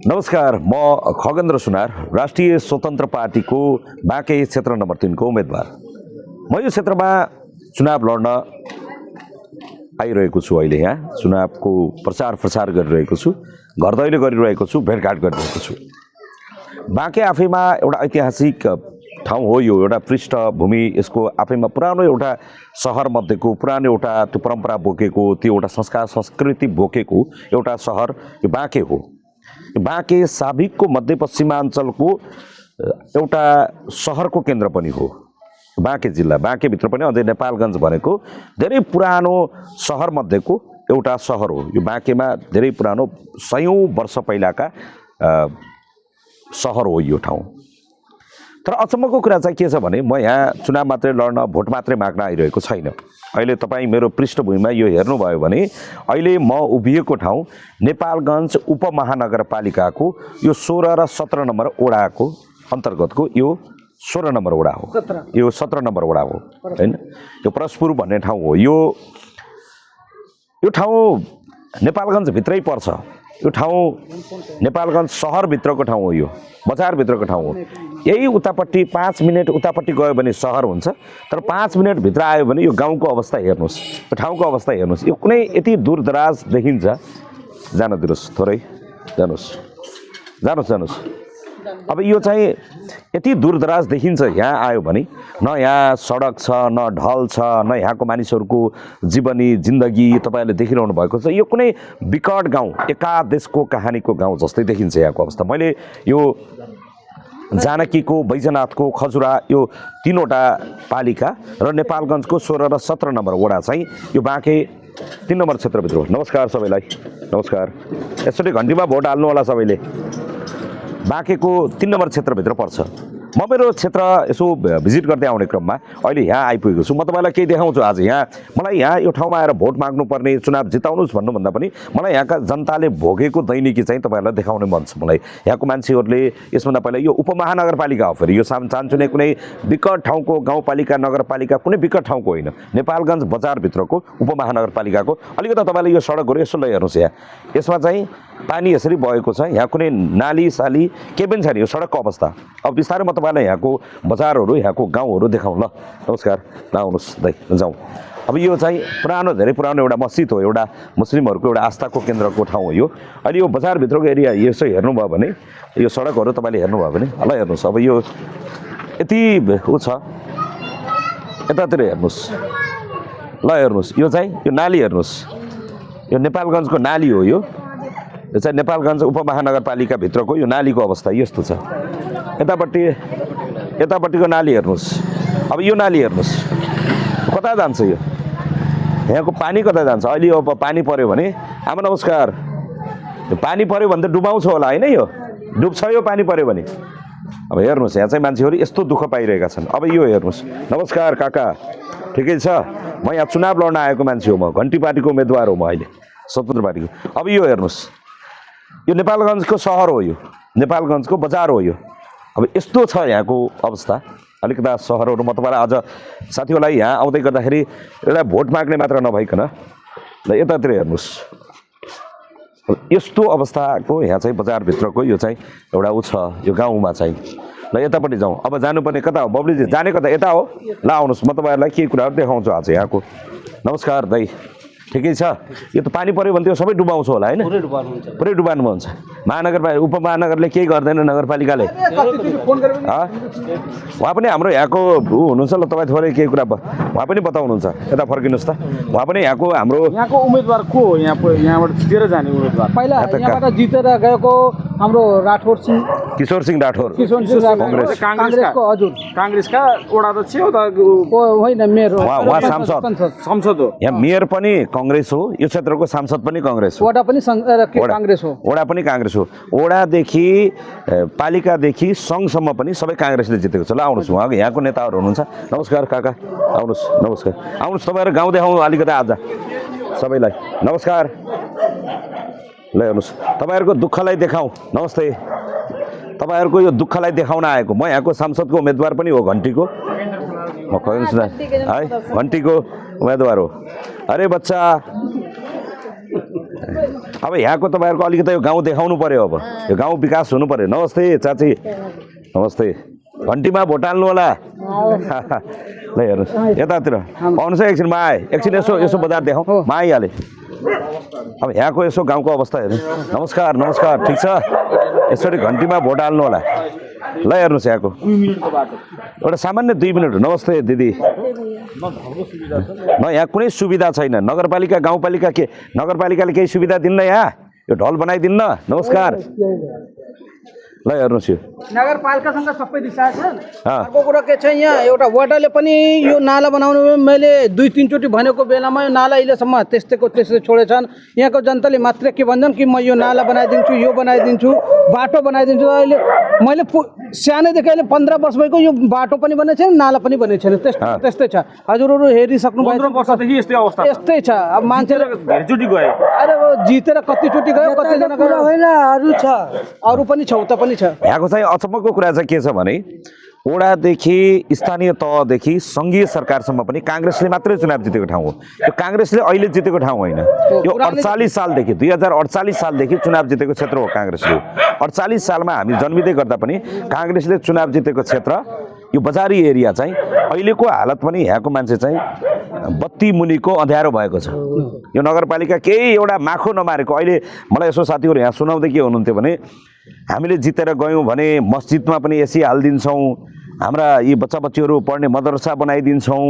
नमस्कार, म खगेन्द्र सुनार, राष्ट्रिय स्वतन्त्र पार्टीको बाँके क्षेत्र नम्बर 3 को उम्मेदवार। म यो क्षेत्रमा चुनाव लड्न आइरहेको छु। अहिले यहाँ चुनावको प्रचार गरिरहेको छु, घर दैलो गरिरहेको छु, भेटघाट गरिरहेको छु। बाँके आफैमा एउटा ऐतिहासिक ठाउँ हो। यो एउटा पृष्ठभूमि, यसको आफैमा पुरानो एउटा सहर मध्येको पुरानो एउटा त्यो परम्परा बोकेको, त्यो एउटा संस्कार संस्कृति बोकेको एउटा सहर यो बाँके हो। बाँके साबिकको मध्यपश्चिमाञ्चलको एउटा सहरको केन्द्र पनि हो। बाँके जिल्ला, बाँकेभित्र पनि अझै नेपालगञ्ज भनेको धेरै पुरानो सहर मध्येको एउटा सहर हो। यो बाँकेमा धेरै पुरानो 100औं वर्ष पहिलाका सहर हो यो ठाउँ। तर अचम्मको कुरा चाहिँ के छ भने म यहाँ चुनाव मात्रै लड्न, भोट मात्रै माग्न आइरहेको छैन। अहिले तपाईँ मेरो पृष्ठभूमिमा यो हेर्नुभयो भने अहिले म उभिएको ठाउँ नेपालगञ्ज उपमहानगरपालिकाको यो 16 र 17 नम्बर वडाको अन्तर्गतको यो 16 नम्बर वडा हो। यो 17 नम्बर वडा हो हैन। यो परशुपुर भन्ने ठाउँ हो। यो ठाउँ नेपालगञ्ज भित्रै पर्छ। यो ठाउँ नेपालगञ्ज सहरभित्रको ठाउँ हो। यो बजारभित्रको ठाउँ हो। यही उतापट्टि 5 मिनट उतापट्टि गयो भने सहर हुन्छ, तर 5 मिनट भित्र आयो भने यो गाउँको अवस्था हेर्नुहोस्, यो ठाउँको अवस्था हेर्नुहोस्। यो कुनै यति दूरदराज देखिन्छ। जान दिनुहोस्, थोरै जानुहोस्। अब यो चाहिँ यति दूरदराज देखिन्छ। यहाँ आयो भने न यहाँ सडक छ, न ढल छ, न यहाँको मानिसहरूको जीवनी जिन्दगी तपाईँहरूले देखिरहनु भएको छ। यो कुनै विकट गाउँ, एकादेशको कहानीको गाउँ जस्तै देखिन्छ यहाँको अवस्था। मैले यो जानकीको, बैजनाथको, खजुरा यो 3वटा पालिका र नेपालगञ्जको 16 र 17 नम्बर वडा चाहिँ यो बाँके 3 नम्बर क्षेत्रभित्र हो। नमस्कार सबैलाई, नमस्कार। यसरी घन्टीमा भोट हाल्नु होला सबैले। बाँकेको 3 नम्बर क्षेत्रभित्र पर्छ। म मेरो क्षेत्र यसो भिजिट गर्दै आउने क्रममा अहिले यहाँ आइपुगेको छु। म तपाईँलाई केही देखाउँछु आज। यहाँ मलाई यहाँ यो ठाउँमा आएर भोट माग्नुपर्ने, चुनाव जिताउनुहोस् भन्नुभन्दा पनि मलाई यहाँका जनताले भोगेको दैनिकी चाहिँ तपाईँहरूलाई देखाउने मन छ। मलाई यहाँको मान्छेहरूले यसभन्दा पहिला यो उपमहानगरपालिका हो। फेरि यो चाहन्छु नै कुनै विकट ठाउँको गाउँपालिका, नगरपालिका कुनै विकट ठाउँको होइन, नेपालगञ्ज बजारभित्रको उपमहानगरपालिकाको। अलिकति तपाईँले यो सडकहरू यसो हेर्नुहोस्। यहाँ यसमा चाहिँ पानी यसरी बगेको छ। यहाँ कुनै नाली साली केही पनि छैन। यो सडकको अवस्था। अब बिस्तारै म तपाईँलाई यहाँको बजारहरू, यहाँको गाउँहरू देखाउँ ल। नमस्कार, ल आउनुहोस् दाइ, जाउँ। अब यो चाहिँ पुरानो, धेरै पुरानो एउटा मस्जिद हो, एउटा मुस्लिमहरूको एउटा आस्थाको केन्द्रको ठाउँ हो यो। अहिले यो बजारभित्रको एरिया यसो हेर्नुभयो भने, यो सडकहरू तपाईँले हेर्नुभयो भने ल हेर्नुहोस्। अब यो यति ऊ छ, यतातिर हेर्नुहोस्, ल हेर्नुहोस्। यो चाहिँ यो नाली हेर्नुहोस्, यो नेपालगञ्जको नाली हो। यो चाहिँ नेपालगञ्ज उपमहानगरपालिका भित्रको यो नालीको अवस्था यस्तो छ। यतापट्टिको नाली हेर्नुहोस्। अब यो नाली हेर्नुहोस्, कता जान्छ यो? यहाँको पानी कता जान्छ? अहिले अब पानी पर्यो भने, आमा नमस्कार, पानी पर्यो भने त डुबाउँछ होला होइन? यो डुब्छ यो पानी पर्यो भने। अब हेर्नुहोस्, यहाँ चाहिँ मान्छेहरू यस्तो दुःख पाइरहेका छन्। अब यो हेर्नुहोस्। नमस्कार काका, ठिकै छ? म यहाँ चुनाव लड्न आएको मान्छे हो। म घन्टी पार्टीको उम्मेदवार हो। म अहिले स्वतन्त्र पार्टीको। अब यो हेर्नुहोस्, यो नेपालगञ्जको सहर हो, यो नेपालगञ्जको बजार हो। यो अब यस्तो छ यहाँको अवस्था। अलिकता सहरहरू म तपाईँलाई अझ साथीहरूलाई यहाँ आउँदै गर्दाखेरि एउटा भोट माग्ने मात्र नभइकन ल यतातिर हेर्नुहोस्। यस्तो अवस्थाको यहाँ चाहिँ बजारभित्रको यो चाहिँ एउटा ऊ छ, यो गाउँमा चाहिँ। ल यतापट्टि जाउँ। अब जानुपर्ने कता हो? बब्लीजी जाने कता? यता हो। ल आउनुहोस्, म तपाईँहरूलाई केही कुराहरू देखाउँछु आज यहाँको। नमस्कार दाइ, ठिकै छ? यो त पानी पर्यो भने त्यो सबै डुबाउँछ होला होइन? पुरै डुबाउनुहुन्छ। महानगरपालिका, उपमहानगरले केही गर्दैन, नगरपालिकाले। उहाँ पनि हाम्रो यहाँको ऊ हुनुहुन्छ। ल तपाईँ थोरै केही कुरा उहाँ पनि बताउनुहुन्छ। यता फर्किनुहोस् त। उहाँ पनि यहाँको हाम्रो यहाँको उम्मेदवार को हो? यहाँबाट जितेर जाने उम्मेदवार पहिला यहाँबाट जितेर गएको हाम्रो राठौर सिंह, किशोर सिंह राठौर, काङ्ग्रेसको। हजुर, काङ्ग्रेसका वडा अध्यक्ष होइन, मेयर हो। उहाँ सांसद हो। यहाँ मेयर पनि कांग्रेस हो, यो क्षेत्रको सांसद पनि कांग्रेस हो, वडा पनि कांग्रेस हो, वडा पनि कांग्रेस हो, वडादेखि पालिकादेखि सङ्घसम्म पनि सबै कांग्रेसले जितेको छ। ल आउनुहोस्, उहाँ यहाँको नेताहरू हुनुहुन्छ। नमस्कार काका, आउनुहोस्। नमस्कार, आउनुहोस्। तपाईँहरू गाउँ देखाउनु अलिकति आज सबैलाई। नमस्कार, ल हेर्नुहोस्, तपाईँहरूको दुःखलाई देखाउँ। नमस्ते, तपाईँहरूको यो दुःखलाई देखाउन आएको। म यहाँको सांसदको उम्मेदवार पनि हो, घन्टीको। म खगेन्द्र है, घन्टीको उम्मेदवार हो। अरे बच्चा अब यहाँको तपाईँहरूको अलिकति यो गाउँ देखाउनु पर्यो अब यो गाउँ विकास हुनु पर्यो नमस्ते चाची नमस्ते घन्टीमा भोट हाल्नु होला ल हेर्नुहोस् यतातिर आउनुहोस् है एकछिन आएँ एकछिन यसो यसो बजार देखाउँ म आइहालेँ अब यहाँको यसो गाउँको अवस्था हेर्नु नमस्कार नमस्कार ठिक छ यसरी घन्टीमा भोट हाल्नु होला ल हेर्नुहोस् यहाँको एउटा सामान्य 2 मिनट नमस्ते दिदी न यहाँ कुनै सुविधा छैन नगरपालिका गाउँपालिका के नगरपालिकाले केही सुविधा दिन्न यहाँ यो ढल बनाइदिन्न नमस्कार ल हेर्नुहोस् यो नगरपालिकासँग सबै रिसाएको छ अर्को कुरा के छ यहाँ एउटा वडाले पनि यो नाला बनाउनु मैले 2-3 चोटि भनेको बेलामा यो नाला अहिलेसम्म त्यस्तैको त्यस्तै छोडेछन् यहाँको जनताले मात्र के भन्छन् कि म यो नाला बनाइदिन्छु यो बनाइदिन्छु बाटो बनाइदिन्छु अहिले मैले सानैदेखि अहिले 15 वर्ष भएको यो बाटो पनि बनेको छैन नाला पनि बनेको छैन त्यस्तै छ हजुरहरू हेरिसक्नु भयो 15 वर्षदेखि यस्तै अवस्था यस्तै छ अब मान्छेले धेरैचोटि गयो अरे जितेर कतिचोटि गयो कतिजना गयो होइन अरू छ अरू पनि छ उता पनि छ यहाँको चाहिँ अचम्मको कुरा चाहिँ के छ भने वडादेखि स्थानीय तहदेखि सङ्घीय सरकारसम्म पनि काङ्ग्रेसले मात्रै चुनाव जितेको ठाउँ हो यो काङ्ग्रेसले अहिले जितेको ठाउँ होइन यो 48 सालदेखि 2048 सालदेखि चुनाव जितेको क्षेत्र हो काङ्ग्रेसले 48 सालमा हामी जन्मिँदै गर्दा पनि काङ्ग्रेसले चुनाव जितेको क्षेत्र यो बजारी एरिया चाहिँ अहिलेको हालत पनि यहाँको मान्छे चाहिँ बत्ती मुनिको अँध्यारो भएको छ यो नगरपालिका केही एउटा माखो नमारेको अहिले मलाई यसो साथीहरू यहाँ सुनाउँदै के हुनुहुन्थ्यो भने हामीले जितेर गयौँ भने मस्जिदमा पनि एसी हालिदिन्छौँ हाम्रा यी बच्चा बच्चीहरू पढ्ने मदरसा बनाइदिन्छौँ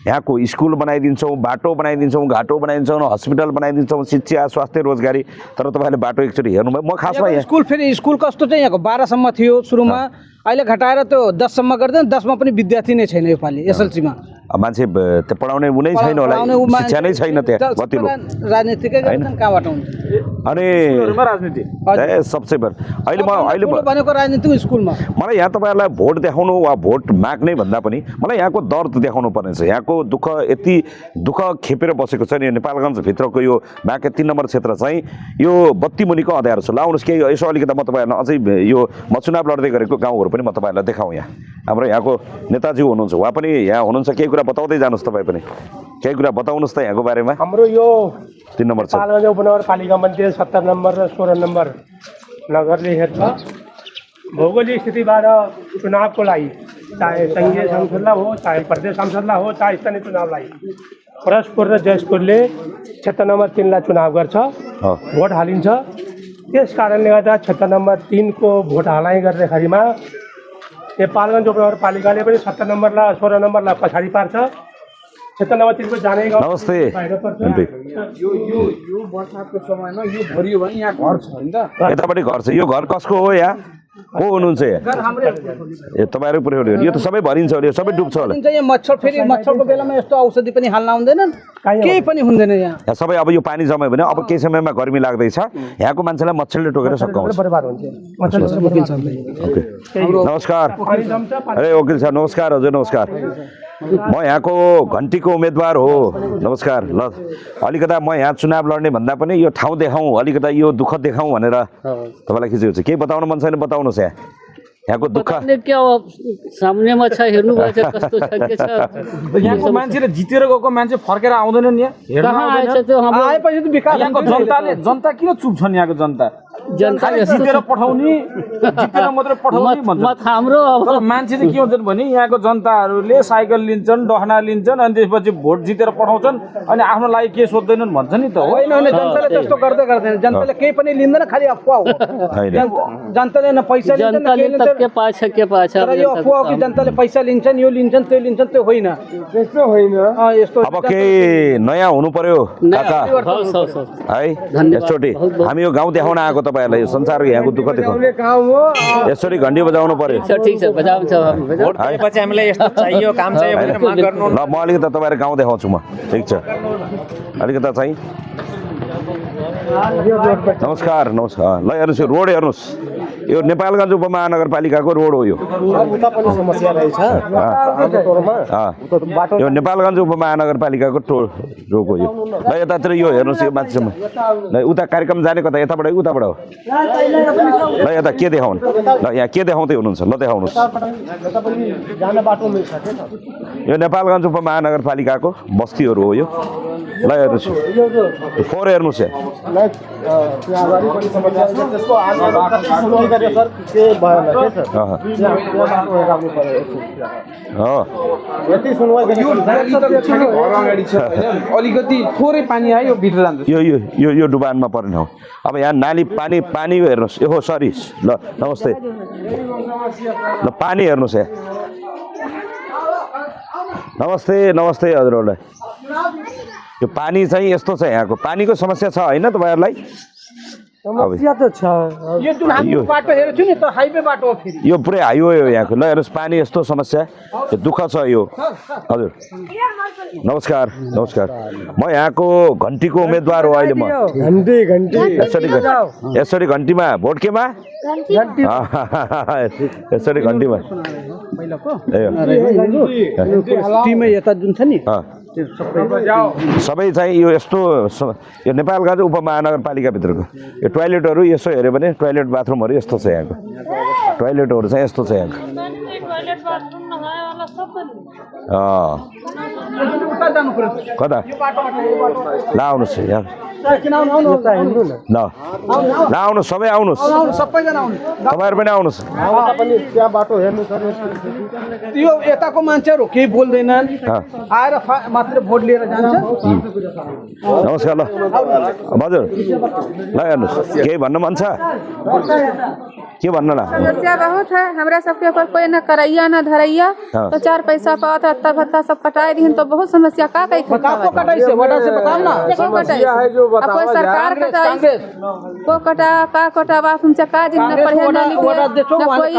यहाँको स्कुल बनाइदिन्छौँ बाटो बनाइदिन्छौँ घाटो बनाइदिन्छौँ हस्पिटल बनाइदिन्छौँ शिक्षा स्वास्थ्य रोजगारी तर तपाईँले बाटो एकचोटि हेर्नुभयो म खासमा स्कुल फेरि स्कुल कस्तो चाहिँ यहाँको 12 सम्म थियो सुरुमा अहिले घटाएर त्यो 10 सम्म गर्दैन 10 मा पनि विद्यार्थी नै छैन योपालि एसएलसी मा मान्छे त्यो पढाउने उनै छैन होला शिक्षा नै छैन त्यहाँ कतिलो राजनीतिकै गर्छन् कहाँबाट हुन्छ अनि राजनीति ए सबसे बढ अहिले भनेको राजनीतिक स्कुलमा मलाई यहाँ तपाईँहरूलाई भोट देखाउनु वा भोट माग्ने भन्दा पनि मलाई यहाँको दर्द देखाउनु पर्ने छ यहाँको दुःख यति दुःख खेपेर बसेको छ नि नेपालगञ्जभित्रको यो बाँके 3 नम्बर क्षेत्र चाहिँ यो बत्ती मुनिको अँध्यारो छ ल आउनुहोस् केही यसो अलिकति म तपाईँहरूलाई अझै यो म चुनाव लड्दै गरेको गाउँहरू पनि म तपाईँहरूलाई देखाउँ यहाँ हाम्रो यहाँको नेताजी हुनुहुन्छ उहाँ पनि यहाँ हुनुहुन्छ केही कुरा बताउँदै जानुहोस् तपाईँ पनि केही कुरा बताउनुहोस् त यहाँको बारेमा हाम्रो यो 3 नम्बर छ पालगञ्ज उपनगरपालिका मध्ये 70 नम्बर र 16 नम्बर नगरले हेर्छ भौगोलिक स्थितिबाट चुनावको लागि चाहे सङ्घीय संसदलाई हो चाहे प्रदेश संसदलाई हो चाहे स्थानीय चुनावलाई परस्पर र जयसपुरले क्षेत्र नम्बर 3 लाई चुनाव गर्छ भोट हालिन्छ त्यस कारणले गर्दा क्षेत्र नम्बर 3 को भोट हालाइ गर्दाखेरिमा नेपालगञ्ज उपनगरपालिकाले पनि 70 नम्बरलाई 16 नम्बरलाई पछाडि पार्छ क्षेत्र नम्बर 3 को जाने गाउँ नमस्ते यो बर्सातको समयमा यो भरियो भने यहाँ घर छ नि त यतापट्टि घर छ यो घर कसको हो यहाँ को हुनुहुन्छ ए तपाईँहरू पुर्याउनु यो त सबै भरिन्छ होला यो सबै डुब्छ होला यहाँ मच्छर फेरि मच्छरको बेलामा यस्तो औषधि पनि हाल्न आउँदैनन् केही पनि हुँदैन यहाँ सबै अब यो पानी जम्यो भने अब केही समयमा गर्मी लाग्दैछ यहाँको मान्छेलाई मच्छरले टोकेर सकाउँछ नमस्कार अरे वकिल साहब नमस्कार हजुर नमस्कार म यहाँको घन्टीको उम्मेदवार हो नमस्कार ल अलिकता म यहाँ चुनाव लड्ने भन्दा पनि यो ठाउँ देखाउँ अलिकता यो दुःख देखाउँ भनेर तपाईँलाई खिचेको छ केही बताउनु मन छैन बताउनुहोस् यहाँको दुःख क्या सामनेमा छ हेर्नु भएको छ कस्तो छ के छ यहाँको मान्छेले जितेर गएको मान्छे फर्केर आउँदैनन् यहाँ हेर्न आउँदैन आएपछि त विकास यहाँको जनता किन चुप छन् यहाँको जनता जितेर पठाउने जितेर मात्रै पठाउने भन्छ हाम्रो तर मान्छे चाहिँ के हुन्छन् भने यहाँको जनताहरूले साइकल लिन्छन् डहना लिन्छन् अनि त्यसपछि भोट जितेर पठाउँछन् अनि आफ्नो लागि के सोध्दैनन् भन्छ नि त होइन होइन जनताले त्यस्तो गर्दै गर्दैन जनताले केही पनि लिँदैन खालि अफवाह हो जनताले न पैसा लिन्छ के पाछ तर यो अफवाह हो कि जनताले पैसा लिन्छन् यो लिन्छन् त्यो लिन्छन् त्यो होइन त्यस्तो होइन यस्तो अब केही नयाँ हुनु पर्यो काका है यसचोटि हामी यो गाउँ देखाउन आएको तपाईँहरूलाई यो संसारको यहाँको दुःख देखाउनु यसरी घन्टी बजाउनु पर्यो ठीक छ बजाउँछ पछि हामीलाई यस्तो चाहियो काम चाहियो भनेर माग गर्नु ल म अलिकति तपाईँहरू गाउँ देखाउँछु म ठिक छ अलिकता चाहिँ नमस्कार नमस्कार ल हेर्नुहोस् यो रोड हेर्नुहोस् यो नेपालगञ्ज उपमहानगरपालिकाको रोड हो यो समस्या रहेछ यो नेपालगञ्ज उपमहानगरपालिकाको रोड हो यो ल यतातिर यो हेर्नुहोस् यो मान्छेसम्म ल उता कार्यक्रम जाने कता यताबाट उताबाट हो ल यता के देखाउनु ल यहाँ के देखाउँदै हुनुहुन्छ ल देखाउनुहोस् यो नेपालगञ्ज उपमहानगरपालिकाको बस्तीहरू हो यो ल हेर्नुहोस् 4 हेर्नुहोस् सायद त्यहाँ अगाडि पनि समस्या छ त्यसको आज कति सुनवाई गर्यो सर के भएन के छ त्यहाँ बाटो हेराउनु पर्यो यति सुनवाई गर्यो अगाडि छ हैन अलिकति थोरै पानी आयो यो भित्र जान्छ यो डुबानमा पर्ने ठाउँ अब यहाँ नाली पानी हेर्नुहोस् यो सरी ल नमस्ते ल पानी हेर्नुहोस् यहाँ नमस्ते हजुरहरूलाई यो पानी चाहिँ यस्तो छ यहाँको पानीको समस्या छ होइन तपाईँहरूलाई समस्या त छ यो जुन हामी बाटो हेरेको छु नि त हाइवे बाटो हो फेरि यो पुरै हाइवे हो यहाँको ल हेर्नुहोस् पानी यस्तो समस्या यो दुःख छ यो हजुर नमस्कार म यहाँको घन्टीको उम्मेदवार हो अहिले म यसरी घन्टीमा भोट केमा यसरी घन्टीमा टिमै यता जुन छ नि सबै चाहिँ यो यस्तो यो नेपालका चाहिँ उपमहानगरपालिकाभित्रको यो टोयलेटहरू यसो हेऱ्यो भने टोयलेट बाथरुमहरू यस्तो छ यहाँको टोयलेटहरू चाहिँ यस्तो छ यहाँको कता ल आउनुहोस् यहाँ ल आउनुहोस् सबै आउनुहोस् सबैजना आउनु तपाईँहरू पनि आउनुहोस् त्यहाँ बाटो हेर्नु पर्यो यो यताको मान्छेहरू केही बोल्दैनन् आएर मात्र भोट लिएर जान्छ नमस्कार ल हजुर ल हेर्नुहोस् केही भन्नु मन छ के भन्नु ल समस्या बहुत है हमरा सबके ऊपर कोई न करैया न धरैया तो 4 पैसा पावत रत्ता भत्ता सब कटाए दिन तो बहुत समस्या का कई आपको कटाई से वडा से बताओ ना समस्या है जो बताओ कोई सरकार कटाई को कटा का कटावा तुमसे का दिन न पढ़े न लिखे न कोई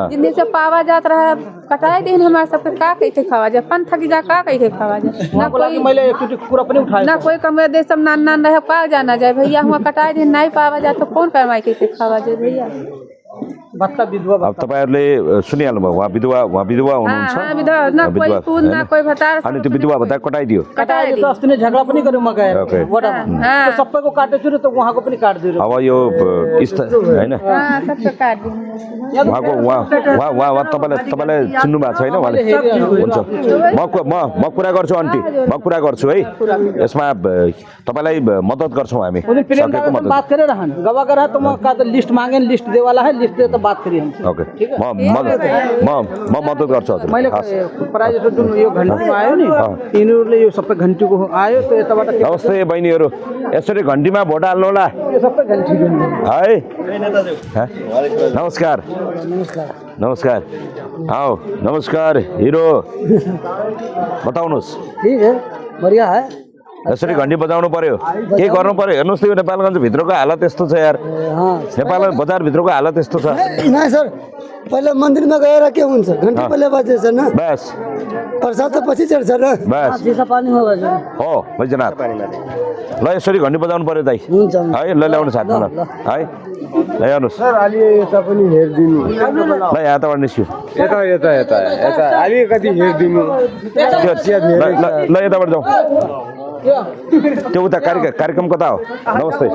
जिंदगी से पावा जात रहा कटाए दिन हमारे सबके का कैसे खावा जाए पन थकी जा का कैसे खावा जाए ना कोई मैले एकचोटी पूरा पनि उठाए ना कोई कमे दे सब नान रहे का जाना जाए भैया हुआ कटाए दिन नहीं पावा जाए तो कौन करवाई कैसे खावा जाए भैया भत्ता विधवा अब तपाईँहरूले सुनिहाल्नुभयो उहाँ विधवा हुनुहुन्छ ना कोई फूल ना कोई भत्ता अनि त्यो विधवा भत्ता कटाइदियो कटाइदियो अस्ति नै झगडा पनि गर्यो म गएर वडामा त्यो सबैको काटेछु र त उहाँको पनि काट्दियो अब यो होइन सबको काट दिनु उहाँ तपाईँलाई चिन्नु भएको छैन उहाँले हुन्छ म कुरा गर्छु आन्टी म कुरा गर्छु है यसमा तपाईँलाई मद्दत गर्छौँ हामी बात करे रहन गवा कर तो मैं का लिस्ट मांगे लिस्ट दे वाला है लिस्ट दे तो बात करिए हम ओके म मद्दत गर्छु हजुर मैले प्राय जस्तो जुन यो घन्टीमा आयो नि यिनीहरूले यो सबै घन्टीको आयो त यताबाट नमस्ते बहिनीहरू यसरी घन्टीमा भोट हाल्नु होला यो सबै घन्टी है नमस्कार आओ नमस्कार हिरो बताउनुहोस् ठीक है बढ़िया है यसरी घन्टी बजाउनु पर्यो के गर्नु पर्यो हेर्नुहोस् त यो नेपालगञ्ज भित्रको हालत यस्तो छ यार नेपाल बजारभित्रको हालत यस्तो छ नहीं सर पहले मंदिर में गएर के हुन्छ घंटी पहले बजेछ न बस प्रसाद त पछि चढ्छ न बस चिसा पानी हो बजे हो बैजनाथ ल यसरी घन्टी बजाउनु पर्यो दाइ हुन्छ है ल ल्याउनु साथमा ल है ल हेर्नुहोस् सर अलि यता पनि हेरिदिनु ल यहाँबाट निस्क्यो यता अलिकति हेरिदिनु ल यताबाट जाउँ त्यो उता कार्यक्रम कता हो नमस्ते